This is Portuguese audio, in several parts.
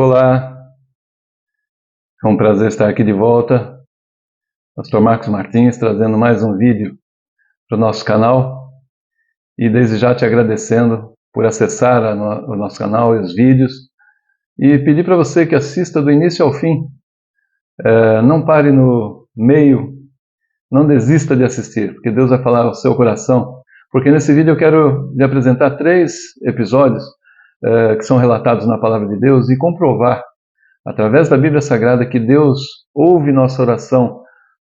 Olá, é um prazer estar aqui de volta. Pastor Marcos Martins trazendo mais um vídeo para o nosso canal e desde já te agradecendo por acessar o nosso canal e os vídeos e pedir para você que assista do início ao fim. Não pare no meio, não desista de assistir, porque Deus vai falar ao seu coração. Porque nesse vídeo eu quero lhe apresentar 3 episódios que são relatados na Palavra de Deus e comprovar através da Bíblia Sagrada que Deus ouve nossa oração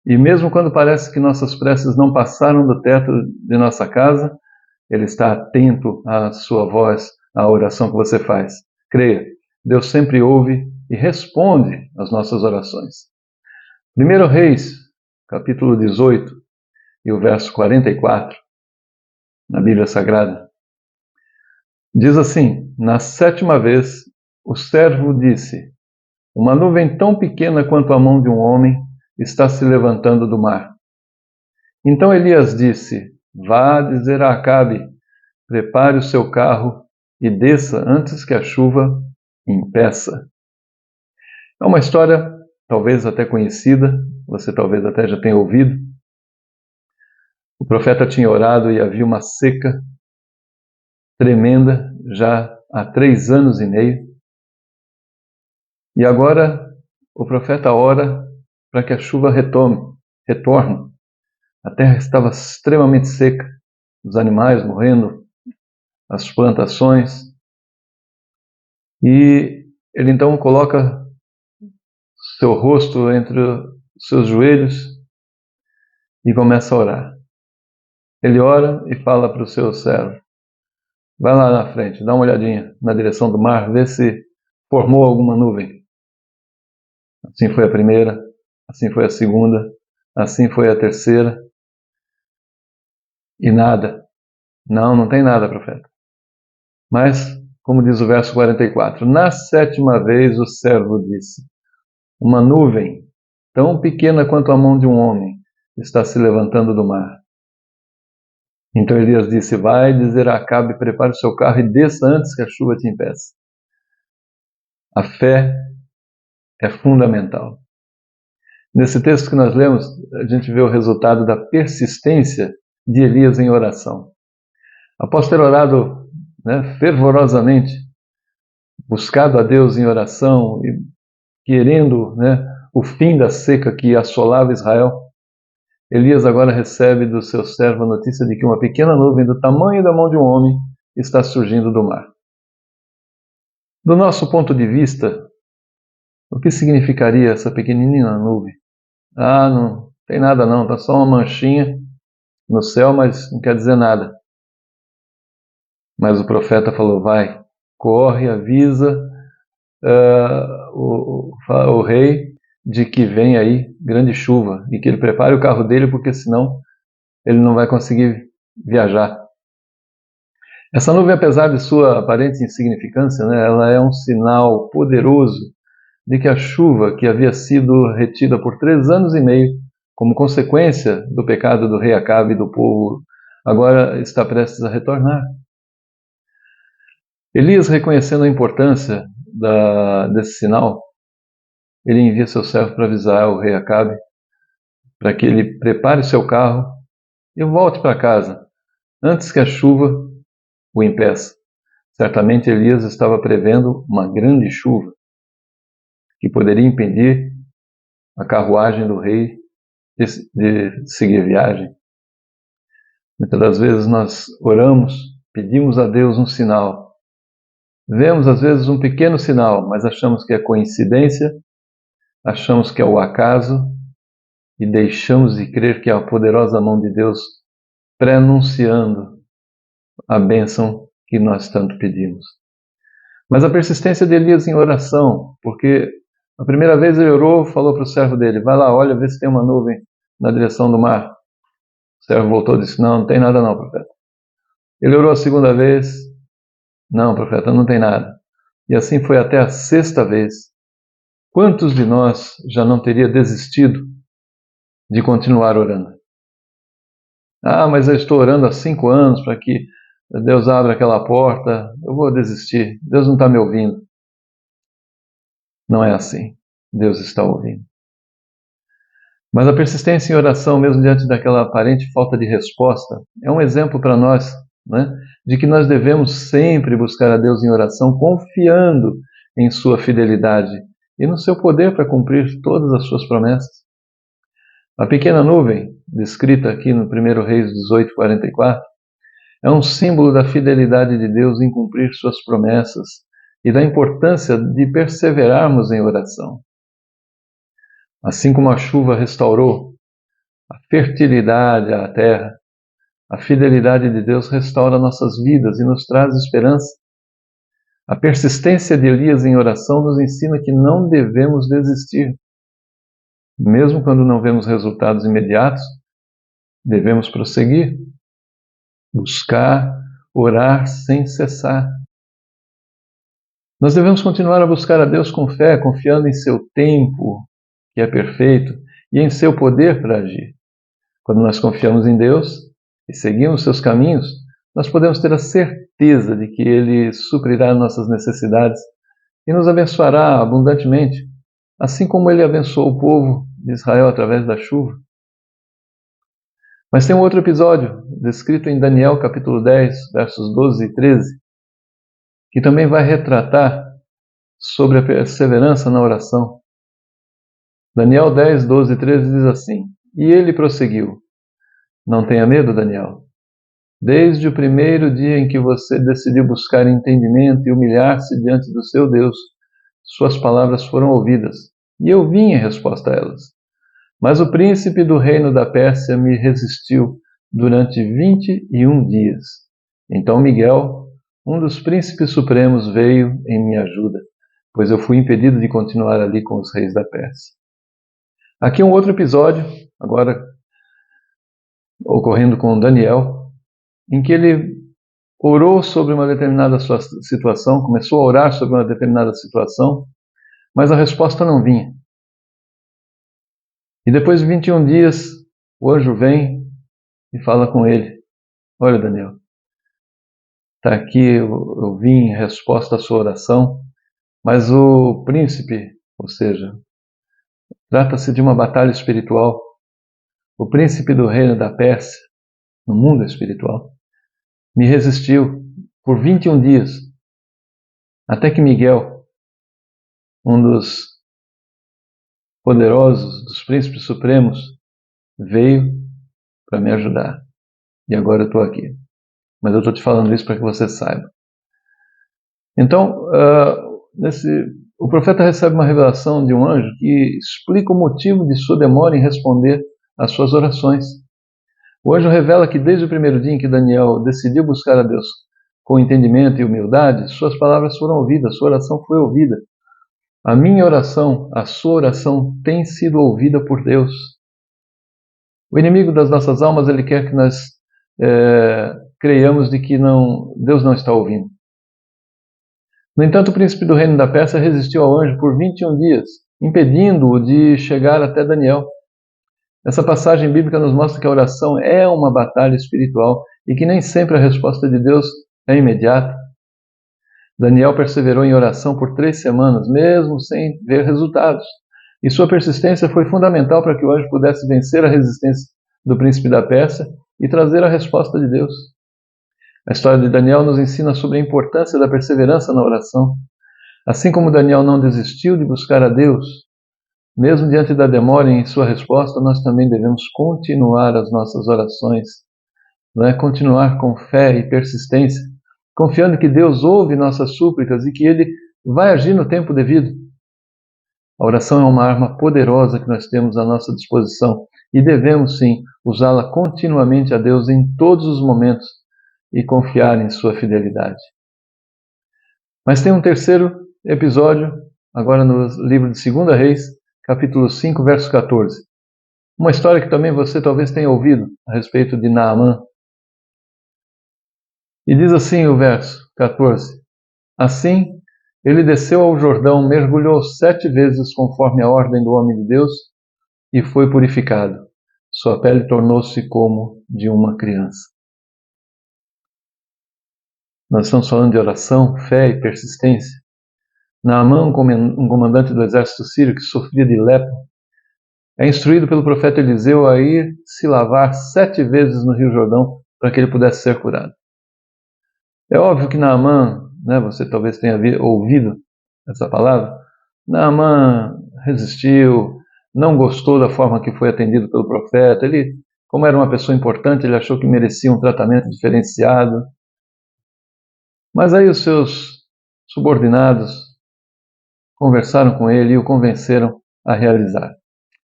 e mesmo quando parece que nossas preces não passaram do teto de nossa casa, Ele está atento à sua voz, à oração que você faz. Creia, Deus sempre ouve e responde às nossas orações. 1 Reis, capítulo 18 e o verso 44, na Bíblia Sagrada, diz assim: Na 7ª vez, o servo disse: Uma nuvem tão pequena quanto a mão de um homem está se levantando do mar. Então Elias disse: Vá dizer a Acabe, prepare o seu carro e desça antes que a chuva impeça. É uma história talvez até conhecida, você talvez até já tenha ouvido. O profeta tinha orado e havia uma seca tremenda já há 3 anos e meio. E agora o profeta ora para que a chuva retorne. A terra estava extremamente seca, os animais morrendo, as plantações. E ele então coloca seu rosto entre os seus joelhos e começa a orar. Ele ora e fala para o seu servo: vai lá na frente, dá uma olhadinha na direção do mar, vê se formou alguma nuvem. Assim foi a primeira, assim foi a segunda, assim foi a terceira. E nada. Não tem nada, profeta. Mas, como diz o verso 44, na 7ª vez o servo disse: Uma nuvem, tão pequena quanto a mão de um homem, está se levantando do mar. Então Elias disse: Vai dizer a Acabe, prepare o seu carro e desça antes que a chuva te impeça. A fé é fundamental. Nesse texto que nós lemos, a gente vê o resultado da persistência de Elias em oração. Após ter orado fervorosamente, buscado a Deus em oração e querendo o fim da seca que assolava Israel, Elias agora recebe do seu servo a notícia de que uma pequena nuvem do tamanho da mão de um homem está surgindo do mar. Do nosso ponto de vista, o que significaria essa pequenina nuvem? Não tem nada não, está só uma manchinha no céu, mas não quer dizer nada. Mas o profeta falou: vai, corre, avisa o rei de que vem aí grande chuva e que ele prepare o carro dele, porque senão ele não vai conseguir viajar. Essa nuvem, apesar de sua aparente insignificância, ela é um sinal poderoso de que a chuva que havia sido retida por 3 anos e meio, como consequência do pecado do rei Acabe e do povo, agora está prestes a retornar. Elias, reconhecendo a importância desse sinal, ele envia seu servo para avisar o rei Acabe, para que ele prepare seu carro e volte para casa, antes que a chuva o impeça. Certamente Elias estava prevendo uma grande chuva, que poderia impedir a carruagem do rei de seguir viagem. Muitas das vezes nós oramos, pedimos a Deus um sinal. Vemos às vezes um pequeno sinal, mas achamos que é coincidência, achamos que é o acaso e deixamos de crer que é a poderosa mão de Deus prenunciando a bênção que nós tanto pedimos. Mas a persistência de Elias em oração, porque a primeira vez ele orou, falou para o servo dele: vai lá, olha, vê se tem uma nuvem na direção do mar. O servo voltou e disse: não tem nada não, profeta. Ele orou a segunda vez: não, profeta, não tem nada. E assim foi até a 6ª vez. Quantos de nós já não teria desistido de continuar orando? Mas eu estou orando há 5 anos para que Deus abra aquela porta, eu vou desistir, Deus não está me ouvindo. Não é assim. Deus está ouvindo. Mas a persistência em oração, mesmo diante daquela aparente falta de resposta, é um exemplo para nós, né, de que nós devemos sempre buscar a Deus em oração, confiando em sua fidelidade e no seu poder para cumprir todas as suas promessas. A pequena nuvem, descrita aqui no 1 Reis 18:44, é um símbolo da fidelidade de Deus em cumprir suas promessas e da importância de perseverarmos em oração. Assim como a chuva restaurou a fertilidade à terra, a fidelidade de Deus restaura nossas vidas e nos traz esperança. A persistência de Elias em oração nos ensina que não devemos desistir. Mesmo quando não vemos resultados imediatos, devemos prosseguir, buscar, orar sem cessar. Nós devemos continuar a buscar a Deus com fé, confiando em seu tempo, que é perfeito, e em seu poder para agir. Quando nós confiamos em Deus e seguimos seus caminhos, nós podemos ter a certeza de que Ele suprirá nossas necessidades e nos abençoará abundantemente, assim como Ele abençoou o povo de Israel através da chuva. Mas tem um outro episódio, descrito em Daniel capítulo 10, versos 12 e 13, que também vai retratar sobre a perseverança na oração. Daniel 10, 12 e 13 diz assim: E ele prosseguiu: Não tenha medo, Daniel. Desde o primeiro dia em que você decidiu buscar entendimento e humilhar-se diante do seu Deus, suas palavras foram ouvidas, e eu vim em resposta a elas. Mas o príncipe do reino da Pérsia me resistiu durante 21 dias. Então Miguel, um dos príncipes supremos, veio em minha ajuda, pois eu fui impedido de continuar ali com os reis da Pérsia. Aqui um outro episódio, agora ocorrendo com Daniel, em que ele orou sobre uma determinada situação, começou a orar sobre uma determinada situação, mas a resposta não vinha. E depois de 21 dias, o anjo vem e fala com ele: Olha, Daniel, está aqui, eu vim em resposta à sua oração, mas o príncipe, ou seja, trata-se de uma batalha espiritual. O príncipe do reino da Pérsia, no mundo espiritual, me resistiu por 21 dias, até que Miguel, um dos poderosos, dos príncipes supremos, veio para me ajudar. E agora eu estou aqui. Mas eu estou te falando isso para que você saiba. Então, o profeta recebe uma revelação de um anjo que explica o motivo de sua demora em responder às suas orações. O anjo revela que desde o primeiro dia em que Daniel decidiu buscar a Deus com entendimento e humildade, suas palavras foram ouvidas, sua oração foi ouvida. A minha oração, a sua oração tem sido ouvida por Deus. O inimigo das nossas almas, ele quer que nós creiamos de que Deus não está ouvindo. No entanto, o príncipe do reino da Pérsia resistiu ao anjo por 21 dias, impedindo-o de chegar até Daniel. Essa passagem bíblica nos mostra que a oração é uma batalha espiritual e que nem sempre a resposta de Deus é imediata. Daniel perseverou em oração por 3 semanas, mesmo sem ver resultados. E sua persistência foi fundamental para que o anjo pudesse vencer a resistência do príncipe da Pérsia e trazer a resposta de Deus. A história de Daniel nos ensina sobre a importância da perseverança na oração. Assim como Daniel não desistiu de buscar a Deus, mesmo diante da demora em sua resposta, nós também devemos continuar as nossas orações, continuar com fé e persistência, confiando que Deus ouve nossas súplicas e que Ele vai agir no tempo devido. A oração é uma arma poderosa que nós temos à nossa disposição e devemos sim usá-la continuamente a Deus em todos os momentos e confiar em sua fidelidade. Mas tem um terceiro episódio, agora no livro de 2 Reis, capítulo 5, verso 14. Uma história que também você talvez tenha ouvido a respeito de Naamã. E diz assim o verso 14: Assim, ele desceu ao Jordão, mergulhou 7 vezes conforme a ordem do homem de Deus e foi purificado. Sua pele tornou-se como de uma criança. Nós estamos falando de oração, fé e persistência. Naamã, um comandante do exército sírio que sofria de lepra, é instruído pelo profeta Eliseu a ir se lavar 7 vezes no Rio Jordão para que ele pudesse ser curado. É óbvio que Naamã, você talvez tenha ouvido essa palavra, Naamã resistiu, não gostou da forma que foi atendido pelo profeta. Ele, como era uma pessoa importante, ele achou que merecia um tratamento diferenciado. Mas aí os seus subordinados conversaram com ele e o convenceram a realizar.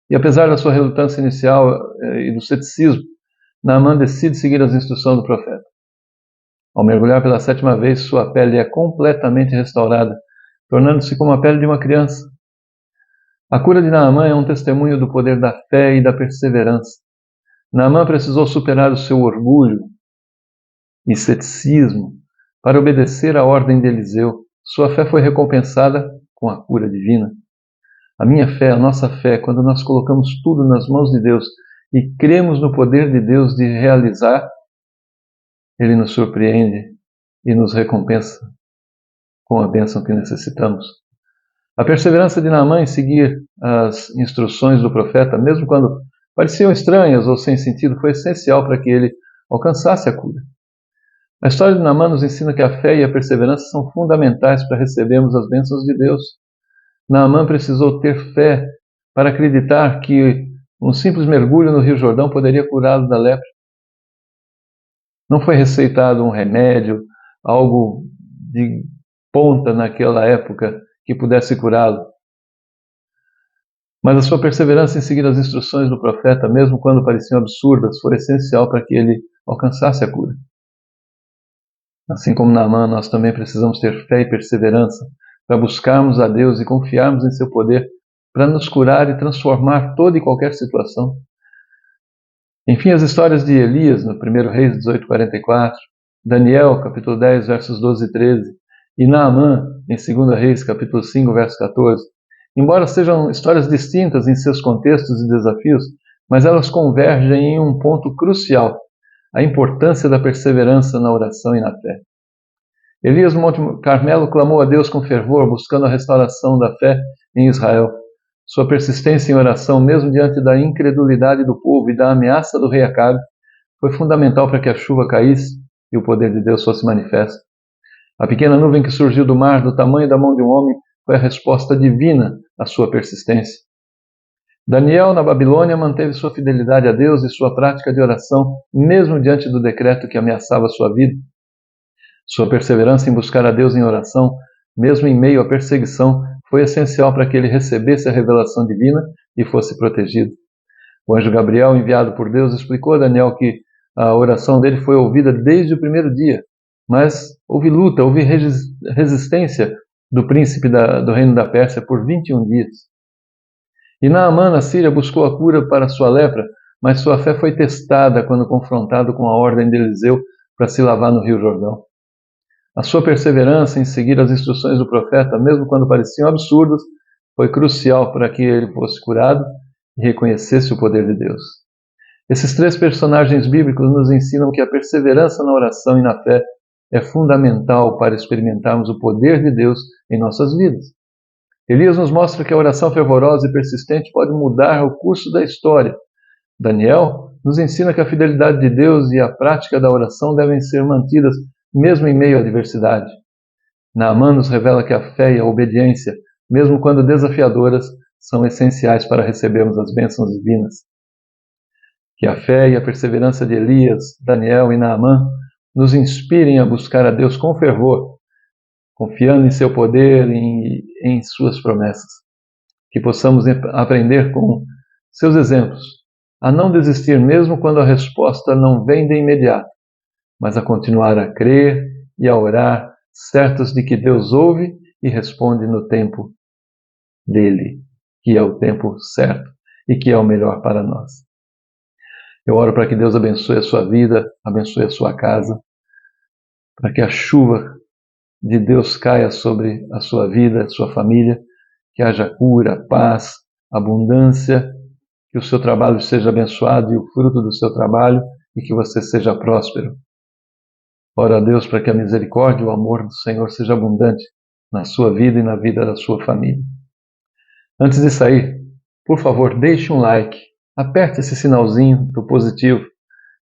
E apesar da sua relutância inicial e do ceticismo, Naamã decide seguir as instruções do profeta. Ao mergulhar pela 7ª vez, sua pele é completamente restaurada, tornando-se como a pele de uma criança. A cura de Naamã é um testemunho do poder da fé e da perseverança. Naamã precisou superar o seu orgulho e ceticismo para obedecer à ordem de Eliseu. Sua fé foi recompensada com a cura divina. A minha fé, a nossa fé, quando nós colocamos tudo nas mãos de Deus e cremos no poder de Deus de realizar, Ele nos surpreende e nos recompensa com a bênção que necessitamos. A perseverança de Naamã em seguir as instruções do profeta, mesmo quando pareciam estranhas ou sem sentido, foi essencial para que ele alcançasse a cura. A história de Naamã nos ensina que a fé e a perseverança são fundamentais para recebermos as bênçãos de Deus. Naamã precisou ter fé para acreditar que um simples mergulho no Rio Jordão poderia curá-lo da lepra. Não foi receitado um remédio, algo de ponta naquela época que pudesse curá-lo. Mas a sua perseverança em seguir as instruções do profeta, mesmo quando pareciam absurdas, foi essencial para que ele alcançasse a cura. Assim como Naamã, nós também precisamos ter fé e perseverança para buscarmos a Deus e confiarmos em seu poder para nos curar e transformar toda e qualquer situação. Enfim, as histórias de Elias, no 1 Reis 18:44, Daniel, capítulo 10, versos 12 e 13, e Naamã, em 2 Reis, capítulo 5, verso 14, embora sejam histórias distintas em seus contextos e desafios, mas elas convergem em um ponto crucial: a importância da perseverança na oração e na fé. Elias, no Monte Carmelo, clamou a Deus com fervor, buscando a restauração da fé em Israel. Sua persistência em oração, mesmo diante da incredulidade do povo e da ameaça do rei Acabe, foi fundamental para que a chuva caísse e o poder de Deus fosse manifesto. A pequena nuvem que surgiu do mar, do tamanho da mão de um homem, foi a resposta divina à sua persistência. Daniel, na Babilônia, manteve sua fidelidade a Deus e sua prática de oração, mesmo diante do decreto que ameaçava sua vida. Sua perseverança em buscar a Deus em oração, mesmo em meio à perseguição, foi essencial para que ele recebesse a revelação divina e fosse protegido. O anjo Gabriel, enviado por Deus, explicou a Daniel que a oração dele foi ouvida desde o primeiro dia, mas houve luta, houve resistência do príncipe do reino da Pérsia por 21 dias. E Naamã, na Síria, buscou a cura para sua lepra, mas sua fé foi testada quando confrontado com a ordem de Eliseu para se lavar no Rio Jordão. A sua perseverança em seguir as instruções do profeta, mesmo quando pareciam absurdas, foi crucial para que ele fosse curado e reconhecesse o poder de Deus. Esses 3 personagens bíblicos nos ensinam que a perseverança na oração e na fé é fundamental para experimentarmos o poder de Deus em nossas vidas. Elias nos mostra que a oração fervorosa e persistente pode mudar o curso da história. Daniel nos ensina que a fidelidade de Deus e a prática da oração devem ser mantidas mesmo em meio à adversidade. Naamã nos revela que a fé e a obediência, mesmo quando desafiadoras, são essenciais para recebermos as bênçãos divinas. Que a fé e a perseverança de Elias, Daniel e Naamã nos inspirem a buscar a Deus com fervor, confiando em seu poder e em suas promessas. Que possamos aprender com seus exemplos a não desistir mesmo quando a resposta não vem de imediato, mas a continuar a crer e a orar, certos de que Deus ouve e responde no tempo dele, que é o tempo certo e que é o melhor para nós. Eu oro para que Deus abençoe a sua vida, abençoe a sua casa, para que a chuva de Deus caia sobre a sua vida, a sua família, que haja cura, paz, abundância, que o seu trabalho seja abençoado e o fruto do seu trabalho e que você seja próspero. Oro a Deus para que a misericórdia e o amor do Senhor seja abundante na sua vida e na vida da sua família. Antes de sair, por favor, deixe um like, aperte esse sinalzinho do positivo,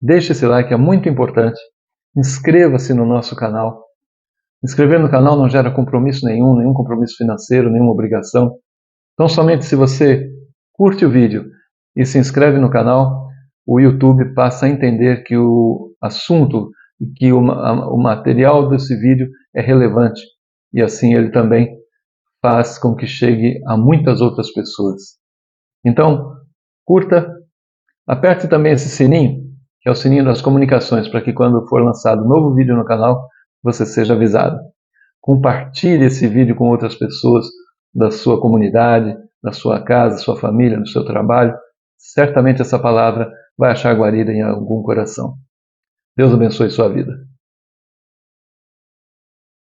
deixe esse like, é muito importante. Inscreva-se no nosso canal. Inscrever no canal não gera compromisso nenhum compromisso financeiro, nenhuma obrigação. Então, somente se você curte o vídeo e se inscreve no canal, o YouTube passa a entender que o assunto, que o material desse vídeo é relevante. E assim ele também faz com que chegue a muitas outras pessoas. Então, curta, aperte também esse sininho, que é o sininho das comunicações, para que quando for lançado um novo vídeo no canal, você seja avisado. Compartilhe esse vídeo com outras pessoas da sua comunidade, da sua casa, sua família, no seu trabalho. Certamente essa palavra vai achar guarida em algum coração. Deus abençoe sua vida.